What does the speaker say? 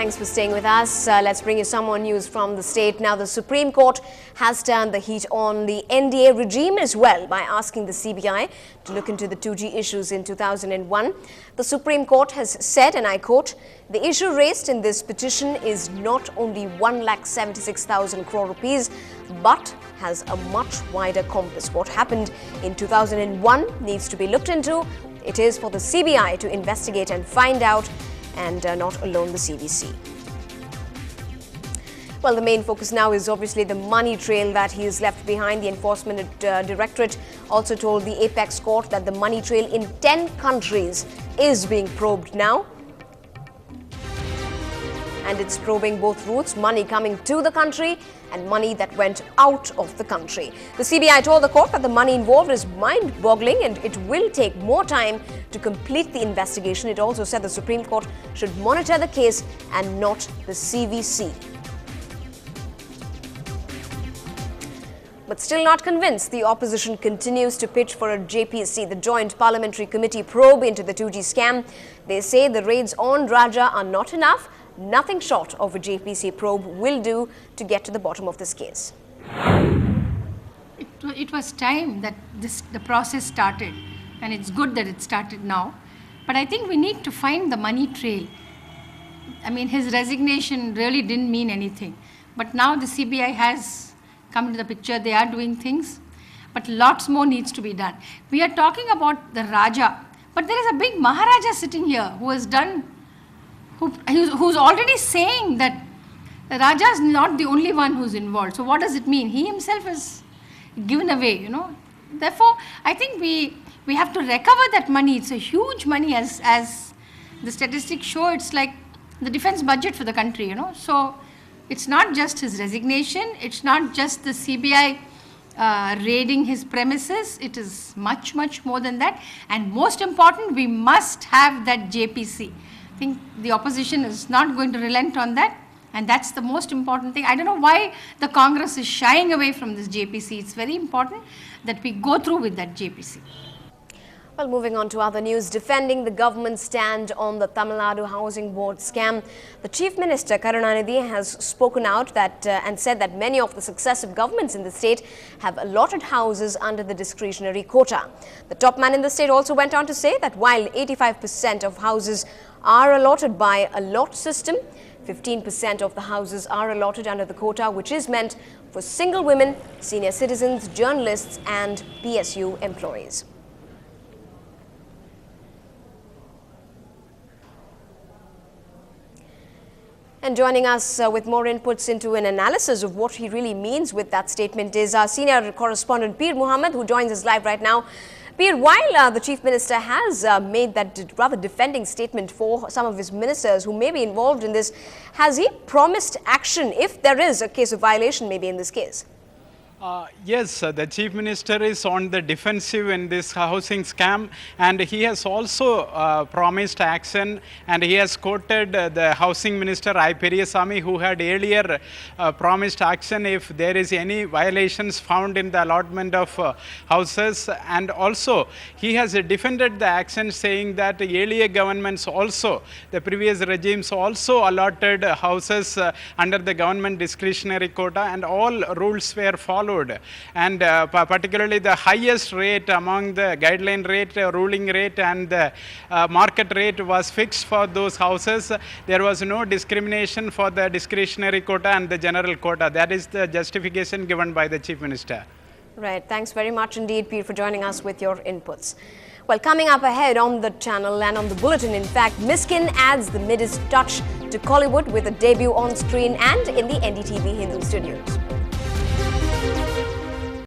Thanks for staying with us. Let's bring you some more news from the state. Now, the Supreme Court has turned the heat on the NDA regime as well by asking the CBI to look into the 2G issues in 2001. The Supreme Court has said, and I quote, "The issue raised in this petition is not only 1,76,000 crore rupees, but has a much wider compass. What happened in 2001 needs to be looked into. It is for the CBI to investigate and find out, and not alone the CVC." Well, the main focus now is obviously the money trail that he has left behind. The Enforcement Directorate also told the Apex Court that the money trail in 10 countries is being probed now. And it's probing both routes, money coming to the country and money that went out of the country. The CBI told the court that the money involved is mind-boggling and it will take more time to complete the investigation. It also said the Supreme Court should monitor the case and not the CVC. But still not convinced, the opposition continues to pitch for a JPC, the Joint Parliamentary Committee probe into the 2G scam. They say the raids on Raja are not enough. Nothing short of a JPC probe will do to get to the bottom of this case. It was time that the process started, and it's good that it started now. But I think we need to find the money trail. I mean, his resignation really didn't mean anything. But now the CBI has come into the picture. They are doing things, but lots more needs to be done. We are talking about the Raja, but there is a big Maharaja sitting here who has done who's already saying that the Raja is not the only one who's involved. So what does it mean? He himself is given away, you know. Therefore, I think we have to recover that money. It's a huge money, as the statistics show. It's like the defense budget for the country, you know. So it's not just his resignation. It's not just the CBI raiding his premises. It is much, much more than that. And most important, we must have that JPC. I think the opposition is not going to relent on that, and that's the most important thing. I don't know why the Congress is shying away from this JPC. It's very important that we go through with that JPC. Well, moving on to other news, defending the government's stand on the Tamil Nadu Housing Board scam, the Chief Minister Karunanidhi has spoken out and said that many of the successive governments in the state have allotted houses under the discretionary quota. The top man in the state also went on to say that while 85% of houses are allotted by a lot system, 15% of the houses are allotted under the quota, which is meant for single women, senior citizens, journalists and PSU employees. And joining us with more inputs into an analysis of what he really means with that statement is our senior correspondent Peer Muhammad, who joins us live right now. Peer, while the Chief Minister has made that rather defending statement for some of his ministers who may be involved in this, has he promised action if there is a case of violation maybe in this case? Yes, the Chief Minister is on the defensive in this housing scam, and he has also promised action, and he has quoted the Housing Minister I. Periyasamy, who had earlier promised action if there is any violations found in the allotment of houses, and also he has defended the action saying that the earlier governments also, the previous regimes also allotted houses under the government discretionary quota, and all rules were followed. And particularly the highest rate among the guideline rate, ruling rate and the market rate was fixed for those houses. There was no discrimination for the discretionary quota and the general quota. That is the justification given by the Chief Minister. Right. Thanks very much indeed, Peer, for joining us with your inputs. Well, coming up ahead on the channel and on the bulletin, in fact, Miskin adds the Midas touch to Kollywood with a debut on screen and in the Ndtv-Hindu studios.